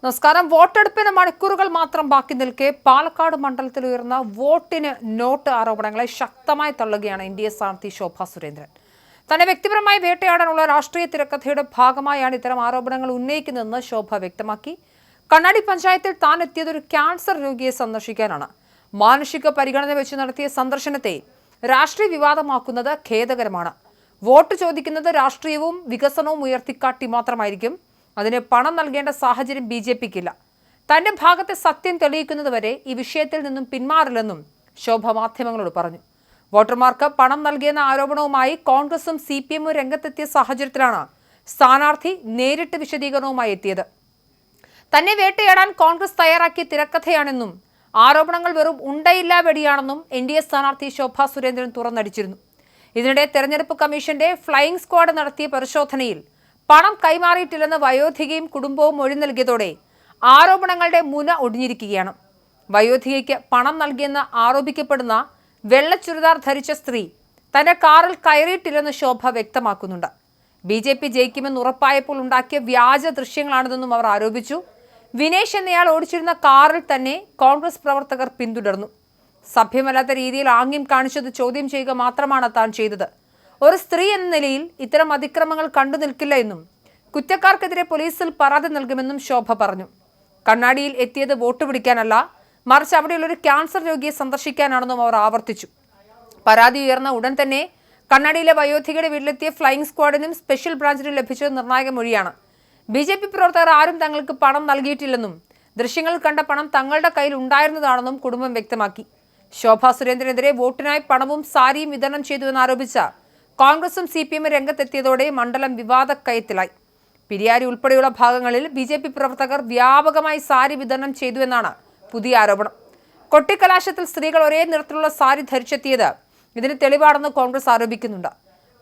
നമസ്കാരം. വോട്ടെടുപ്പിന് മണിക്കൂറുകൾ മാത്രം ബാക്കി നിൽക്കെ പാലക്കാട് മണ്ഡലത്തിൽ ഉയർന്ന വോട്ടിന് നോട്ട് ആരോപണങ്ങളെ ശക്തമായി തള്ളുകയാണ് NDA സ്ഥാനാർത്ഥി ശോഭാ സുരേന്ദ്രൻ. തന്നെ വ്യക്തിപരമായി വേട്ടയാടാനുള്ള രാഷ്ട്രീയ തിരക്കഥയുടെ ഭാഗമായാണ് ഇത്തരം ആരോപണങ്ങൾ ഉന്നയിക്കുന്നതെന്ന് ശോഭ വ്യക്തമാക്കി. കണ്ണാടി പഞ്ചായത്തിൽ താൻ എത്തിയത് ഒരു ക്യാൻസർ രോഗിയെ സന്ദർശിക്കാനാണ്. മാനുഷിക പരിഗണന വെച്ച് നടത്തിയ സന്ദർശനത്തെ രാഷ്ട്രീയ വിവാദമാക്കുന്നത് ഖേദകരമാണ്. വോട്ട് ചോദിക്കുന്നത് രാഷ്ട്രീയവും വികസനവും ഉയർത്തിക്കാട്ടി മാത്രമായിരിക്കും. അതിന് പണം നൽകേണ്ട സാഹചര്യം BJPക്കില്ല. തന്റെ ഭാഗത്തെ സത്യം തെളിയിക്കുന്നതുവരെ ഈ വിഷയത്തിൽ നിന്നും പിന്മാറില്ലെന്നും ശോഭ മാധ്യമങ്ങളോട് പറഞ്ഞു. വോട്ടർമാർക്ക് പണം നൽകിയെന്ന ആരോപണവുമായി കോൺഗ്രസും CPMും രംഗത്തെത്തിയ സാഹചര്യത്തിലാണ് സ്ഥാനാർത്ഥി നേരിട്ട് വിശദീകരണവുമായി എത്തിയത്. തന്നെ വേട്ടയാടാൻ കോൺഗ്രസ് തയ്യാറാക്കിയ തിരക്കഥയാണെന്നും ആരോപണങ്ങൾ വെറും ഉണ്ടയില്ലാ വെടിയാണെന്നും NDA സ്ഥാനാർത്ഥി ശോഭാ സുരേന്ദ്രൻ തുറന്നടിച്ചിരുന്നു. ഇതിനിടെ തെരഞ്ഞെടുപ്പ് കമ്മീഷന്റെ ഫ്ലൈയിംഗ് സ്ക്വാഡ് നടത്തിയ പരിശോധനയിൽ പണം കൈമാറിയിട്ടില്ലെന്ന് വയോധികയും കുടുംബവും മൊഴി നൽകിയതോടെ ആരോപണങ്ങളുടെ മുന ഒടിഞ്ഞിരിക്കുകയാണ്. വയോധികയ്ക്ക് പണം നൽകിയെന്ന് ആരോപിക്കപ്പെടുന്ന വെള്ള ചുരിദാർ ധരിച്ച സ്ത്രീ തന്റെ കാറിൽ കയറിയിട്ടില്ലെന്ന് ശോഭ വ്യക്തമാക്കുന്നുണ്ട്. BJP ജയിക്കുമെന്ന് ഉറപ്പായപ്പോൾ ഉണ്ടാക്കിയ വ്യാജ ദൃശ്യങ്ങളാണിതെന്നും അവർ ആരോപിച്ചു. വിനേഷ് എന്നയാൾ ഓടിച്ചിരുന്ന കാറിൽ തന്നെ കോൺഗ്രസ് പ്രവർത്തകർ പിന്തുടർന്നു. സഭ്യമല്ലാത്ത രീതിയിൽ ആംഗ്യം കാണിച്ചത് ചോദ്യം ചെയ്യുക മാത്രമാണ് താൻ ചെയ്തത്. ഒരു സ്ത്രീ എന്ന നിലയിൽ ഇത്തരം അതിക്രമങ്ങൾ കണ്ടു നിൽക്കില്ല എന്നും കുറ്റക്കാർക്കെതിരെ പോലീസിൽ പരാതി നൽകുമെന്നും ശോഭ പറഞ്ഞു. കണ്ണാടിയിൽ എത്തിയത് വോട്ട് പിടിക്കാനല്ല, മറിച്ച് അവിടെയുള്ളൊരു ക്യാൻസർ രോഗിയെ സന്ദർശിക്കാനാണെന്നും അവർ ആവർത്തിച്ചു. പരാതി ഉയർന്ന ഉടൻ തന്നെ കണ്ണാടിയിലെ വയോധികയുടെ വീട്ടിലെത്തിയ ഫ്ലൈയിംഗ് സ്ക്വാഡിനും സ്പെഷ്യൽ ബ്രാഞ്ചിനും ലഭിച്ചത് നിർണായക മൊഴിയാണ്. BJP പ്രവർത്തകർ ആരും തങ്ങൾക്ക് പണം നൽകിയിട്ടില്ലെന്നും ദൃശ്യങ്ങളിൽ കണ്ട പണം തങ്ങളുടെ കയ്യിൽ ഉണ്ടായിരുന്നതാണെന്നും കുടുംബം വ്യക്തമാക്കി. ശോഭാ സുരേന്ദ്രനെതിരെ വോട്ടിനായി പണവും സാരിയും വിതരണം ചെയ്തുവെന്നാരോപിച്ച കോൺഗ്രസും CPMും രംഗത്തെത്തിയതോടെ മണ്ഡലം വിവാദക്കയത്തിലായി. പിരിയാരി ഉൾപ്പെടെയുള്ള ഭാഗങ്ങളിൽ BJP പ്രവർത്തകർ വ്യാപകമായി സാരി വിതരണം ചെയ്തുവെന്നാണ് പുതിയ ആരോപണം. കൊട്ടിക്കലാശത്തിൽ സ്ത്രീകൾ ഒരേ നിറത്തിലുള്ള സാരി ധരിച്ചെത്തിയത് ഇതിന് തെളിവാണെന്ന് കോൺഗ്രസ് ആരോപിക്കുന്നുണ്ട്.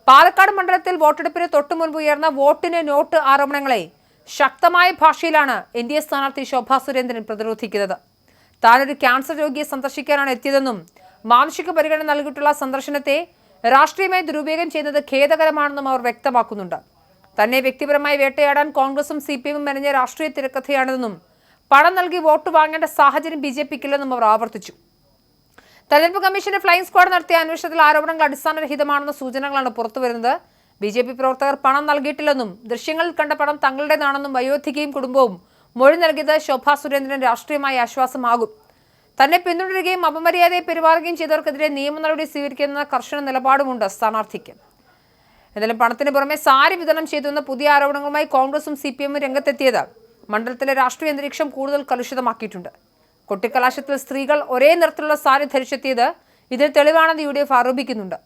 പാലക്കാട് മണ്ഡലത്തിൽ വോട്ടെടുപ്പിന് തൊട്ടുമുൻപ് ഉയർന്ന വോട്ടിന് നോട്ട് ആരോപണങ്ങളെ ശക്തമായ ഭാഷയിലാണ് NDA സ്ഥാനാർത്ഥി ശോഭാ സുരേന്ദ്രൻ പ്രതിരോധിക്കുന്നത്. താനൊരു ക്യാൻസർ രോഗിയെ സന്ദർശിക്കാനാണ് എത്തിയതെന്നും മാനുഷിക പരിഗണന നൽകിയിട്ടുള്ള സന്ദർശനത്തെ രാഷ്ട്രീയമായി ദുരുപയോഗം ചെയ്യുന്നത് ഖേദകരമാണെന്നും അവർ വ്യക്തമാക്കുന്നുണ്ട്. തന്നെ വ്യക്തിപരമായി വേട്ടയാടാൻ കോൺഗ്രസും CPMും മെനഞ്ഞ രാഷ്ട്രീയ തിരക്കഥയാണെന്നും പണം നൽകി വോട്ട് വാങ്ങേണ്ട സാഹചര്യം BJPക്കില്ലെന്നും അവർ ആവർത്തിച്ചു. തെരഞ്ഞെടുപ്പ് കമ്മീഷന്റെ ഫ്ലൈയിംഗ് സ്ക്വാഡ് നടത്തിയ അന്വേഷണത്തിൽ ആരോപണങ്ങൾ അടിസ്ഥാനരഹിതമാണെന്ന സൂചനകളാണ് പുറത്തുവരുന്നത്. BJP പ്രവർത്തകർ പണം നൽകിയിട്ടില്ലെന്നും ദൃശ്യങ്ങളിൽ കണ്ട പണം തങ്ങളുടേതാണെന്നും വയോധികയും കുടുംബവും മൊഴി നൽകിയത് ശോഭാ സുരേന്ദ്രൻ രാഷ്ട്രീയമായ ആശ്വാസമാകും. തന്നെ പിന്തുടരുകയും അപമര്യാദയെ പെരുമാറുകയും ചെയ്തവർക്കെതിരെ നിയമ നടപടി സ്വീകരിക്കുന്ന കർശന നിലപാടുമുണ്ട് സ്ഥാനാർത്ഥിക്ക്. എന്നാലും പണത്തിന് പുറമെ സാരി വിതരണം ചെയ്തുവെന്ന പുതിയ ആരോപണങ്ങളുമായി കോൺഗ്രസും CPMും രംഗത്തെത്തിയത് മണ്ഡലത്തിലെ രാഷ്ട്രീയ അന്തരീക്ഷം കൂടുതൽ കലുഷിതമാക്കിയിട്ടുണ്ട്. കൊട്ടിക്കലാശത്തിൽ സ്ത്രീകൾ ഒരേ നിറത്തിലുള്ള സാരി ധരിച്ചെത്തിയത് ഇതിന് തെളിവാണെന്ന് UDF ആരോപിക്കുന്നുണ്ട്.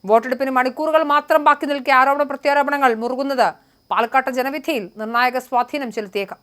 വോട്ടെടുപ്പിന് മണിക്കൂറുകൾ മാത്രം ബാക്കി നിൽക്കെ ആരോപണ പ്രത്യാരോപണങ്ങൾ മുറുകുന്നത് പാലക്കാട്ടെ ജനവിധിയിൽ നിർണായക സ്വാധീനം ചെലുത്തിയേക്കാം.